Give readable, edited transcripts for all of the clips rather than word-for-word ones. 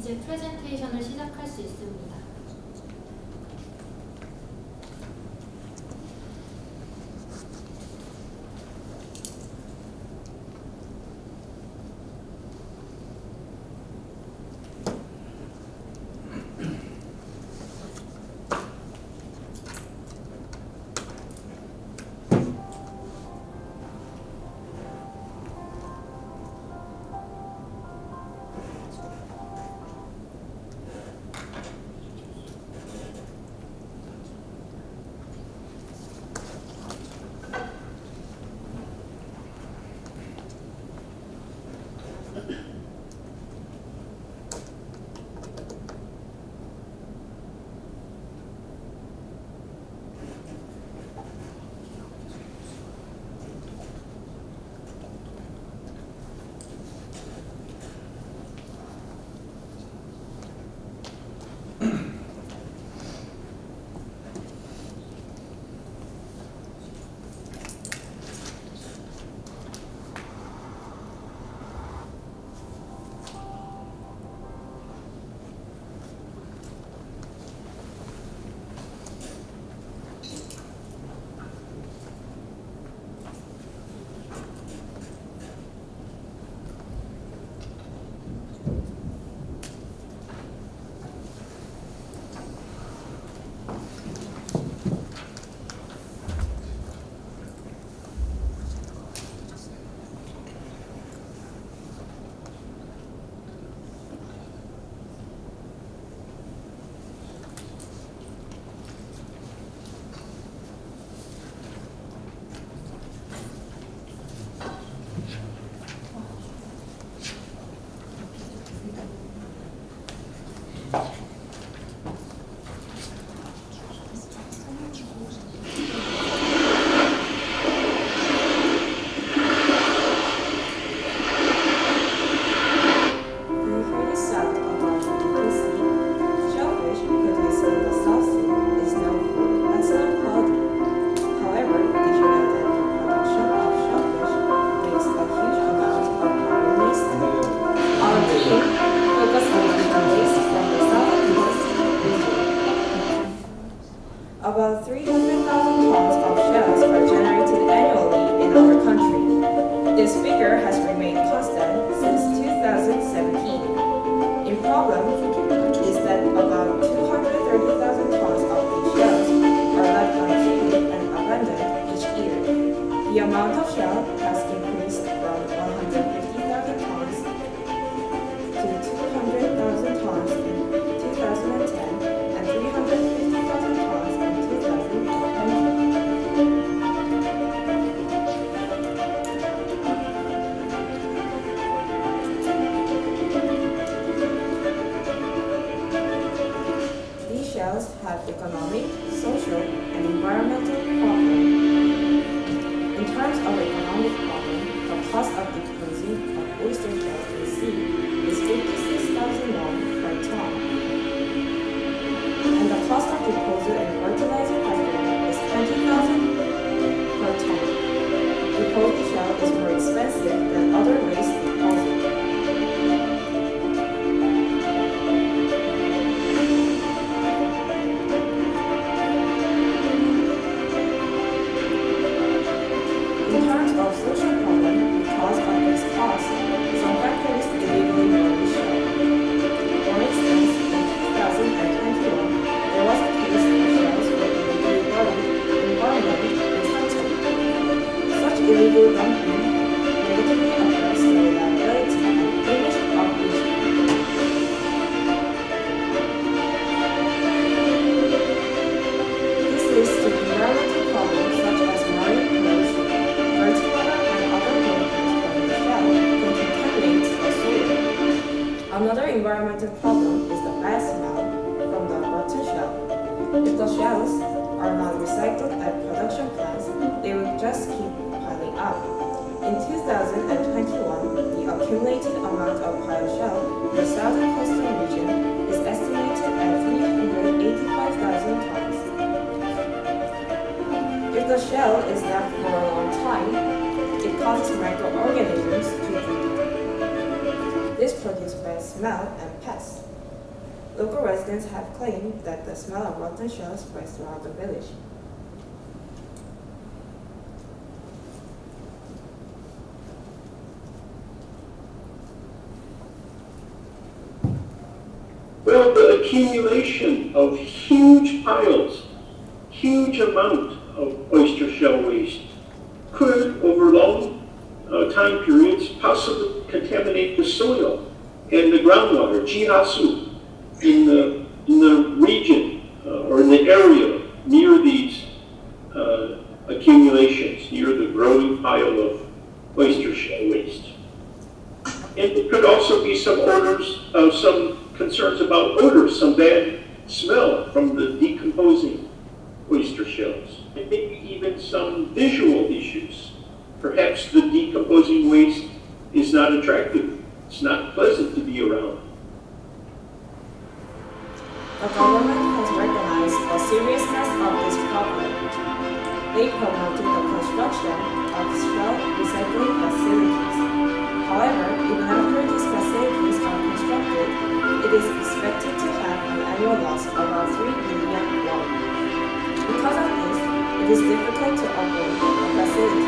이제 프레젠테이션을 시작할 수 있습니다. About 300,000 tons of shells are generated annually in our country. This figure has remained constant since 2017. In problem is that about 230,000 tons of these shells are left untreated and abandoned each year. The amount of shell has increased from 150,000 tons to 200,000 tons in 2010 and 350,000 tons in 2020. These shells have economic, social, and environmental problems. In terms of economic problem, the cost of disposing of oyster shells in the sea is 56,000 won per ton. And the cost of disposal and fertilizer factory is 20,000 per ton. Disposing shell is more expensive than other waste disposal. In terms of social problem, because of this cost, some factories illegally burn shell. For instance, in 2021, there was a case where shells were illegally burned in Barmouth in Scotland. Such illegal dumping negatively affects the reliability and image of each. This leads to environmental problems such as marine pollution. Dirty water and other chemicals from the shell can contaminate the soil. Another environmental problem is the bad smell from the rotten shell. If the shells are not recycled at production plants, they will just keep piling up. In 2021, the accumulated amount of piled shell in the southern coastal region is estimated at 385,000 tons. If the shell is left for a long time, it causes microorganisms to breed. This produces bad smell and pests. Local residents have claimed that the smell of rotten shells spreads throughout the village. Well, the accumulation of huge piles, huge amount of oyster shell waste could, over long time periods, possibly contaminate the soil and the groundwater, jihasu, in the region or in the area near these accumulations, near the growing pile of oyster shell waste. And there could also be some concerns about odors, some bad smell from the decomposing oyster shells, and maybe even some visual issues. Perhaps the decomposing waste is not attractive. It's not pleasant to be around. The government has recognized the seriousness of this problem. They promoted the construction of shell recycling facilities. However, even after these facilities are constructed, it is expected to have an annual loss of about 3 billion won. Because of this, it is difficult to operate a facility.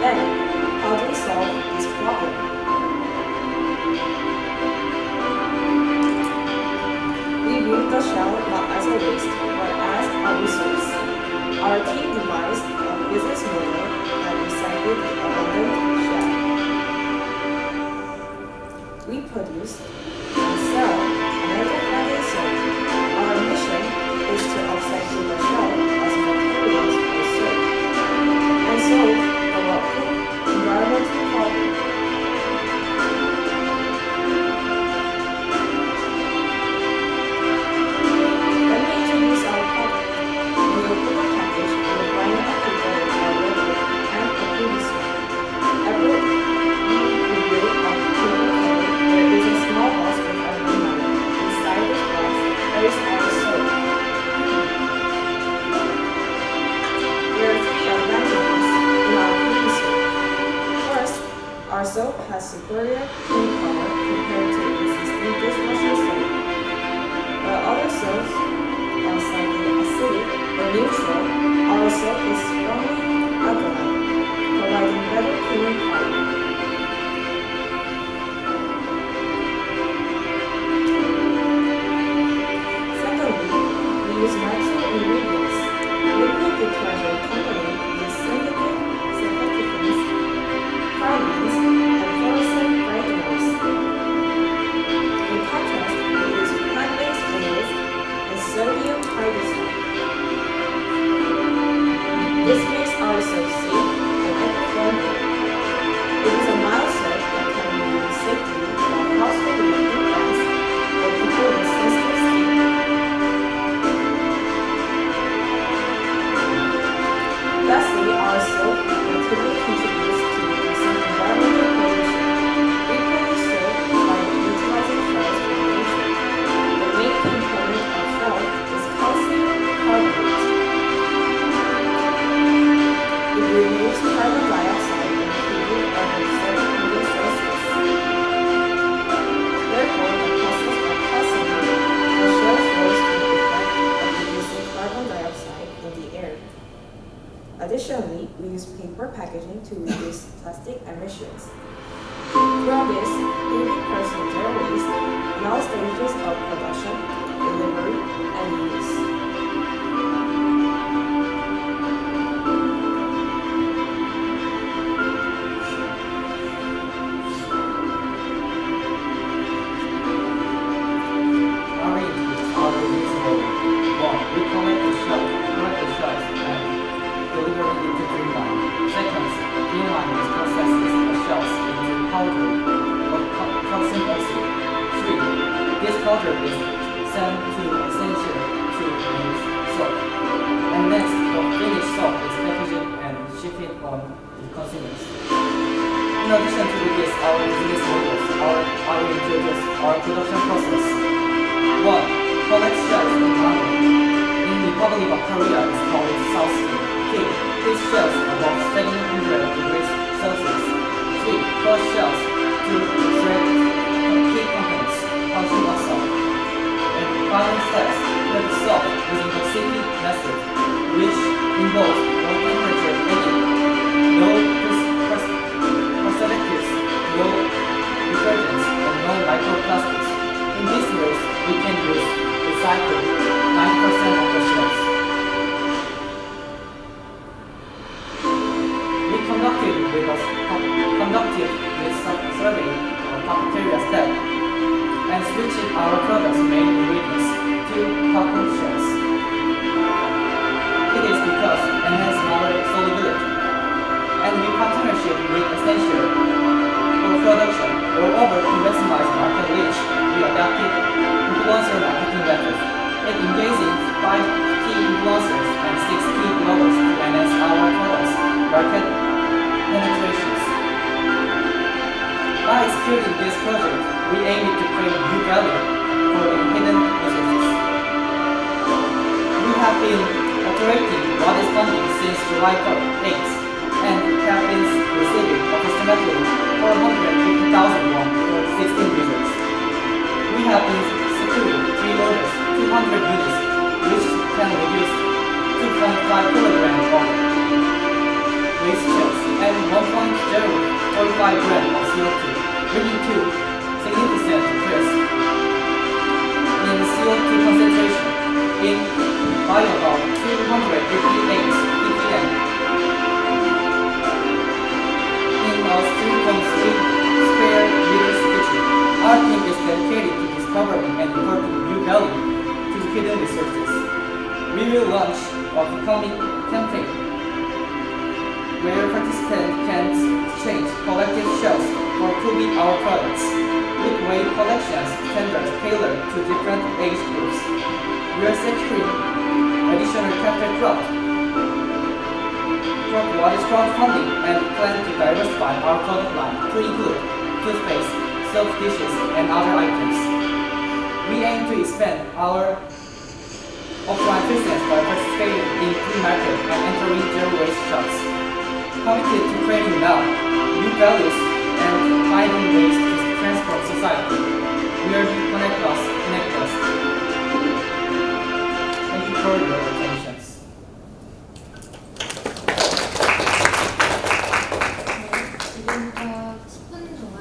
Then, how do we solve this problem? We view the shell not as a waste, but as a resource. Our team devised a business model that recycled the abundant shell. We produce and sell American soap. Our mission is to upcycle the shell as materials for soap and solve the local environmental problem. Let me introduce our product. When you open the package, you will find a paper with our logo and a previous one. Every review of paper cover, there is a small box with our name on it. Inside this box, there is our soap. There are 3 advantages in our cleaning soap. First, our soap has superior clean power compared to existing dishwasher soap. While other soaps are slightly acidic or neutral, our soap is strongly alkaline, providing better cleaning power. Secondly, we use natural ingredients. Liquid detergent company use synthetics, parabens, and fluorescent brighteners. In contrast, we use plant-based oils and sodium hydroxide. This makes our soap safe and eco-friendly. It is a mild soap that can be used safely by household cleaning plants or people with sensitive skin. Lastly, our soap actively contributes to reducing environmental pollution. We produce soap by utilizing shells from nature. The main component of shell is calcium carbonate. It removes carbon dioxide and heat under 700 Celsius. Therefore, the process of calcining the shell shows the effect of reducing carbon dioxide in the air. Additionally, we use paper packaging to reduce plastic emissions. Throughout this, 80% zero waste in all stages of production, delivery, and use. Our inputs are reusable. 1. We collect the shells and deliver it into Dreamline. Second, Dreamline processes the shells into powder of calcium acid. 3. This powder is sent to Essential to make soap. And next, the finished soap is packaged and shipped on to consumers. In addition to this, our business models are introduced our production process. 1. Collect shells in Hanoi. In the Republic of Korea, it's called South Sea. Keep these shells above 700 degrees Celsius. 3. Crush shells to extract key components, calcium oxide. partnership with Accenture for production. Moreover, to maximize market reach, we adopted influencer marketing methods. It engages 5 key influencers and 6 key bloggers to enhance our products' market penetrations. By executing this project, we aim to create new value for the hidden resources. We have been operating modest funding since July 8th and have been receiving approximately 450,000 won for 16 users. We have been securing 3 orders, 200 units, which can reduce 2.5 kilograms of waste chips and 1.045 grams of CO2, leading to significant decrease in CO2 concentration by about 258 ppm in a 3.3 square meters kitchen. Our team is dedicated to discovering and reporting new value to hidden resources. We will launch a becoming campaign where participants can exchange collective shells for proving our products with weight collections standards tailored to different age groups. We are securing additional capital crowdfunding and plan to diversify our product line to include toothpaste, soap dishes, and other items. We aim to expand our offline business by participating in free market and entering zero waste shops. Committed to creating now new values and finding ways to transform society. We are Connect Us. Thank you for your attention. 지금부터 10분 동안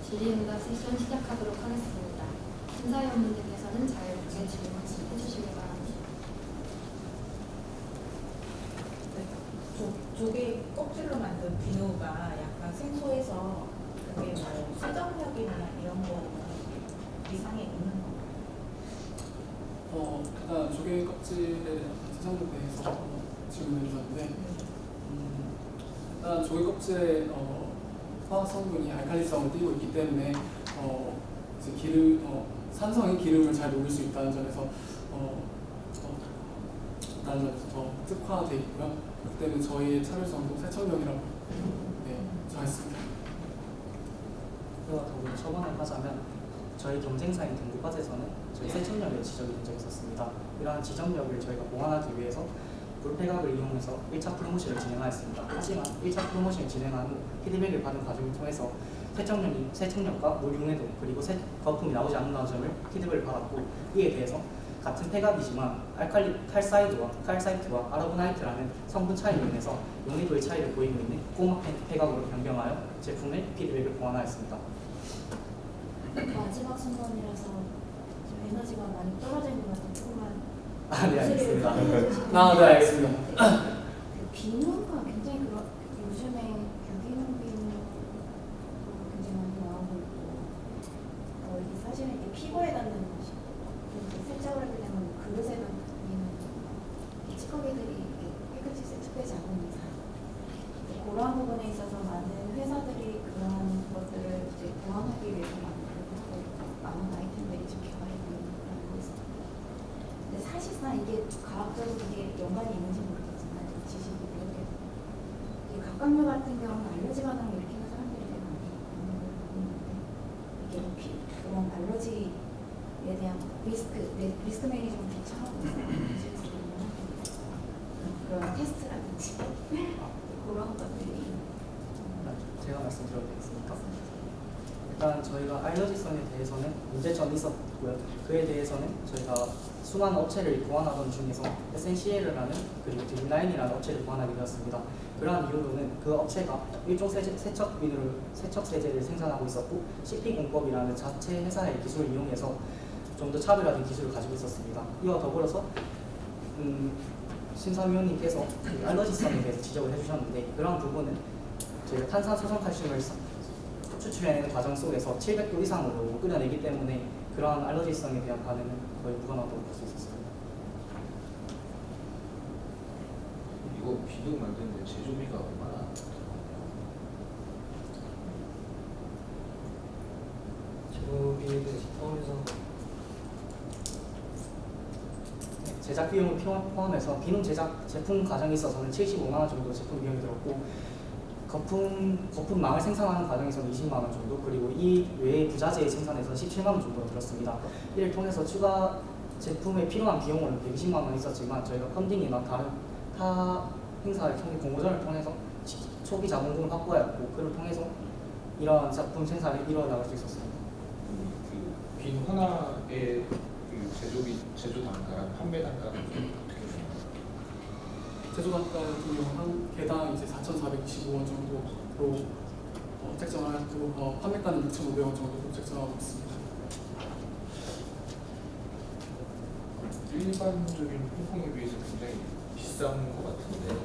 질의응답 세션 시작하도록 하겠습니다. 심사위원분들께서는 자유롭게 질문해 주시기 바랍니다. 조개 껍질로 만든 비누가 약간 생소해서 그게 뭐 수정력이나 이런 거 이상이 있는 건가요? 일단 조개 껍질에 대한 세정력에 대해서 질문해 주셨는데 일단 조개 껍질에 화학 성분이 알칼리성을 띠고 있기 때문에 이제 산성이 기름을 잘 녹일 수 있다는 점에서 더 특화되어 있고요. 그렇기 때문에 저희의 차별성도 세척력이라고 정했습니다. 그와 더불어 처방을 하자면 저희 경쟁사인 등급과제에서는 저희 세척력에 지적이 된 적이 있었습니다. 이러한 지적력을 저희가 보완하기 위해서 물폐각을 이용해서 1차 프로모션을 진행하였습니다. 하지만 1차 프로모션을 진행한 후 피드백을 받은 과정을 통해서 세척력과 물 융해도 그리고 거품이 나오지 않는다는 점을 피드백을 받았고, 이에 대해서 같은 폐각이지만 칼사이트와 아라고나이트라는 성분 차이로 인해서 용해도의 차이를 보이고 있는 꼬마 폐각으로 변경하여 제품의 피드백을 보완하였습니다. 마지막 순간이라서 좀 에너지가 많이 떨어지는 것 같아요. 조금만. 네, 알겠습니다. 네, 알겠습니다. 그 비누가 굉장히 요즘에 유기농 비누 굉장히 많이 나오고 있고, 이게 사실은 이게 피부에 닿는 세척을 하게 되면 그릇에 닿는 찌꺼기들이 깨끗이 세척되지 않는 이상 그러한 부분에 있어서 많은 회사들이 그러한 것들을 이제 보완하기 위해서 많은 아이템들이 지금 개발이 되고 있는 걸 알고 있습니다. 근데 사실상 이게 과학적으로 이게 연관이 있는지 모르겠지만 지식이 이렇게 이 각각류 같은 경우는 알러지 반응을 일으키는 사람들이 되게 많이 있는 걸 보고 있는데 이게 그런 알러지에 대한 리스크 매니지먼트를 차원에서 그런 테스트라든지 그런 것들이 제가 말씀드려도 되겠습니까? 일단 저희가 알러지성에 대해서는 문제점이 있었고요. 그에 대해서는 저희가 수많은 업체를 보완하던 중에서 SNCL이라는 그리고 딜라인이라는 업체를 보완하게 되었습니다. 그러한 이유로는 그 업체가 일종 세척 세제를 생산하고 있었고 CP공법이라는 자체 회사의 기술을 이용해서 좀 더 차별화된 기술을 가지고 있었습니다. 이와 더불어서 심사위원님께서 알러지성에 대해서 지적을 해주셨는데, 그러한 부분은 저희가 탄산소성칼슘을 추출해내는 과정 속에서 700도 이상으로 끓여내기 때문에 그러한 알러지성에 대한 반응은 거의 무관하다고 볼 수 있었습니다. 이거 비누 만드는데 제조비가 얼마나? 제작 비용을 포함해서 비누 제작 제품 과정에 있어서는 75만 원 정도 제품 비용이 들었고 거품망을 생산하는 과정에서는 20만 원 정도, 그리고 이 외에 부자재 생산에서 17만 원 정도 들었습니다. 이를 통해서 추가 제품에 필요한 비용은 120만 원 있었지만 저희가 펀딩이나 다른 타 행사를 통해 공모전을 통해서 초기 자본금을 확보하였고 그를 통해서 이러한 작품 생산을 이뤄나갈 수 있었습니다. 그 비누 하나의 그 제조 단가랑 판매 단가는 어떻게 되나요? 제조 단가 같은 경우는 한 개당 이제 4,425원 정도로 책정을 하고 판매가는 6,500원 정도로 책정하고 있습니다. 일반적인 퐁퐁에 비해서 굉장히 비싼 것 같은데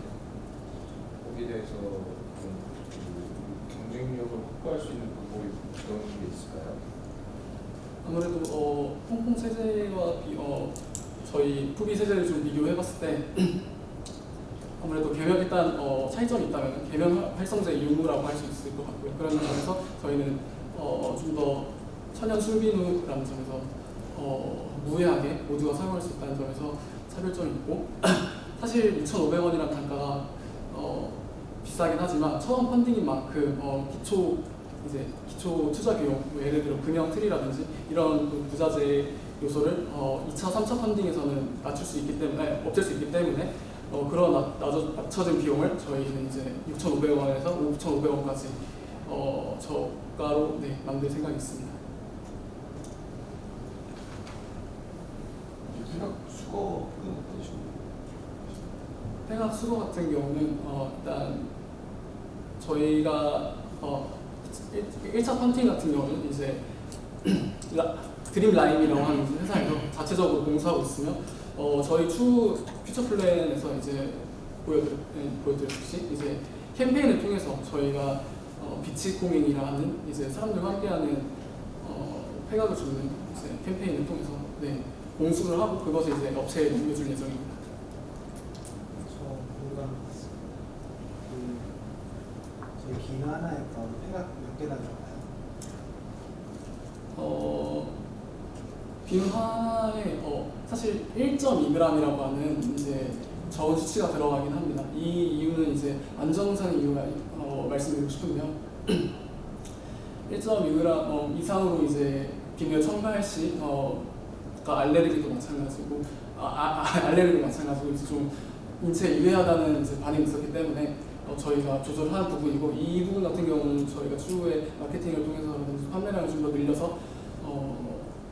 거기에 대해서 좀 경쟁력을 확보할 수 있는 방법이 그런 게 있을까요? 아무래도 퐁퐁 세제와 저희 푸비 세제를 좀 비교해봤을 때 아무래도 계면 일단 차이점이 있다면 계면 활성제 유무라고 할 수 있을 것 같고요. 그런 점에서 저희는 좀 더 천연 술비누라는 점에서 무해하게 모두가 사용할 수 있다는 점에서 차별점이 있고 사실 6,500원이라는 단가가 비싸긴 하지만 처음 펀딩인 만큼 기초 투자 비용, 예를 들어 금형 틀이라든지 이런 부자재 요소를 2차, 3차 펀딩에서는 낮출 수 있기 때문에 없앨 수 있기 때문에 그런 낮춰진 비용을 저희는 이제 6,500원에서 5,500원까지 저가로 만들 생각이 있습니다. 생각 수거는 어떤 식으로? 폐각 수거 같은 경우는 일단 저희가 1차 펀팅 같은 경우는 이제 드림 라임이라고 하는 회사에서 자체적으로 공사하고 있으며 저희 추후 퓨처 플랜에서 이제 보여드렸듯이 이제 캠페인을 통해서 저희가 비치코밍이라는 이제 사람들과 함께하는 폐각을 주는 이제 캠페인을 통해서 공수를 하고 그것을 이제 업체에 넘겨줄 예정입니다. 저희 비누 하나에 폐각 몇 개나 들어가요? 비누 하나에 사실 1.2g이라고 하는 이제 저온 수치가 들어가긴 합니다. 이 이유는 이제 안정상 이유가 말씀드리고 싶은데요. 1.2g 이상으로 이제 비누에 첨가할 시 알레르기도 마찬가지고 알레르기도 마찬가지고 이제 좀 인체에 유해하다는 이제 반응이 있었기 때문에 저희가 조절하는 부분이고 이 부분 같은 경우는 저희가 추후에 마케팅을 통해서라든지 판매량을 좀 더 늘려서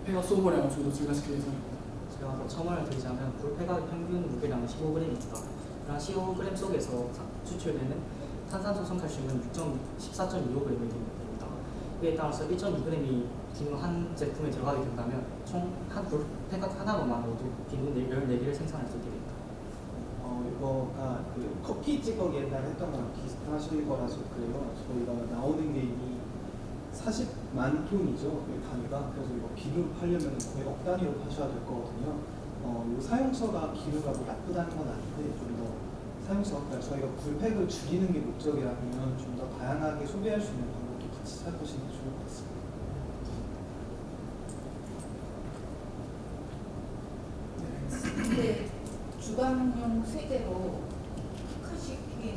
폐각 소모량을 좀 더 증가시킬 예정입니다. 제가 더 첨언을 드리자면 불폐각의 평균 무게량은 15g입니다. 이런 15g 속에서 추출되는 탄산소 성칼슘은 14.25g이 됩니다. 이에 따라서 1.2g이 비누 한 제품에 들어가게 된다면 총 한 불폐각 하나로만으로도 비누 14개를 생산할 수 있게 됩니다. 이거가 그 커피 찌꺼기 옛날에 했던 거랑 비슷하실 거라서 그래요. 저희가 나오는 게 이미 40만 톤이죠. 단위가. 그래서 이거 비누 팔려면 거의 억 단위로 파셔야 될 거거든요. 이 사용서가 비누가 뭐 나쁘다는 건 아닌데 좀 더 사용서가 저희가 불팩을 줄이는 게 목적이라면 좀 더 다양하게 소비할 수 있는 방법도 같이 찾아보시는 게 좋을 것 같습니다. 근데 주방용 세제로 특화시킨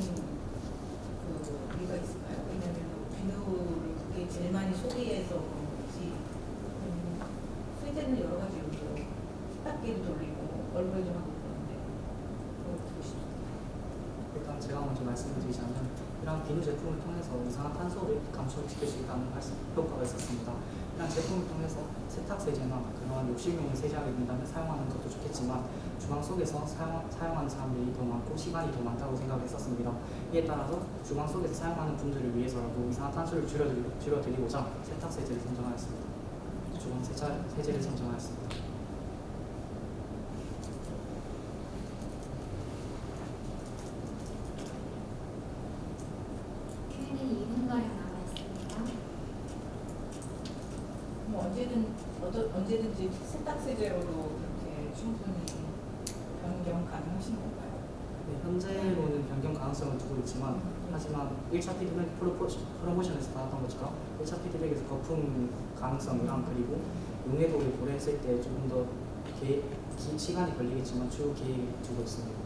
이유가 있을까요? 왜냐면 비누를 그게 제일 많이 소비해서 그런 거지. 세제는 여러 가지 용도로 세탁기도 돌리고 얼굴도 하고 그러는데 그거 듣고 싶어요. 일단 제가 먼저 말씀을 드리자면 이런 비누 제품을 통해서 이산화탄소를 감소시킬 수 있다는 효과가 있었습니다. 이런 제품을 통해서 세탁세제나 그런 욕실용을 세제하게 된다면 사용하는 것도 좋겠지만 주방 속에서 사용하는 사람들이 더 많고 시간이 더 많다고 생각했었습니다. 이에 따라서 주방 속에서 사용하는 분들을 위해서라도 이산화탄소를 줄여드리고자 세탁세제를 선정하였습니다. 주방 세제를 선정하였습니다. Q&A 2분가량 남아 있습니다. 뭐 언제든지 세탁세제로도 그렇게 충분히 변경 가능하신 건가요? 네, 현재로는 변경 가능성을 두고 있지만 하지만 1차 피드백 프로모션에서 나왔던 것처럼 1차 피드백에서 거품 가능성이랑 그리고 용해도를 고려했을 때 조금 더 긴 시간이 걸리겠지만 추후 계획을 두고 있습니다.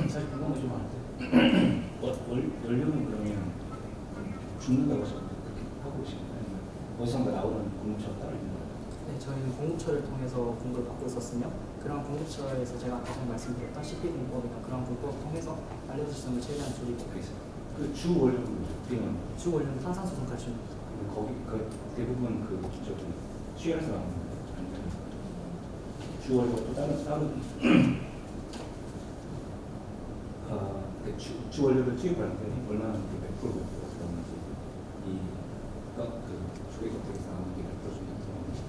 사실 궁금한 게 좀 많은데 연료는 그러면 죽는다고 해서 그렇게 하고 계신가요? 아니면 어디선가 나오는 공급처가 따로 있는 거예요? 네, 저희는 공급처를 통해서 공급을 받고 있었으며 그런 공급처에서 제가 아까 전에 말씀드렸던 CP 공법이나 그런 공법을 통해서 알려주시는 걸 최대한 줄이고 그주 원료는 어떻게 하는 거예요? 주 원료는 탄산수소 칼슘입니다. 거기 그 대부분 그 저기 수혈해서 나오는 거예요? 아니면 주 원료가 또 다른 주 원료를 투입할 때 얼마나 몇 프로 들어가는지 그 조개 껍데기에서 나오는 게 몇 프로 정도 들어가는지.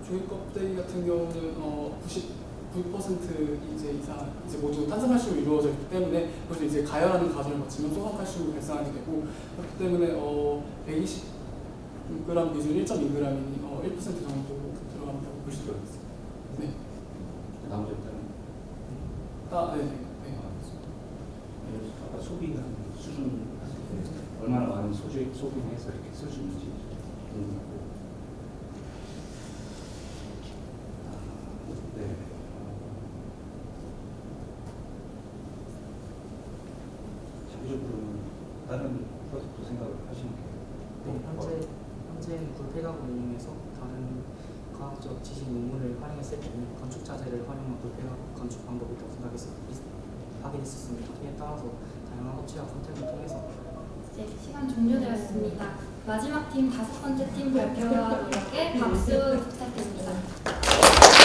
조개 껍데기 같은 경우는 99% 이제 모두 탄산칼슘으로 이루어져 있기 때문에 그래서 이제 가열하는 과정을 거치면 소화칼슘이 발생하게 되고 그렇기 때문에 120g 기준 1.2g이 1% 정도 들어간다고 볼 수가 있습니다. 네. 나머지 일단 네. 아까 소비가 수준 하실 때 얼마나 많은 소비를 해서 이렇게 쓸 수 있는지 궁금하고. 네. 장기적으로는 다른 프로젝트 생각을 하시는 게 현재는 불폐가공을 이용해서 다른 과학적 지식 논문을 활용했을 때는 건축 자재를 활용한 불폐가공 건축 방법이 있다고 확인했었습니다. 이에 따라서 다양한 업체와 컨택을 통해서 이제 시간 종료되었습니다. 마지막 팀 5번째 팀 발표와 노력에 박수 부탁드립니다.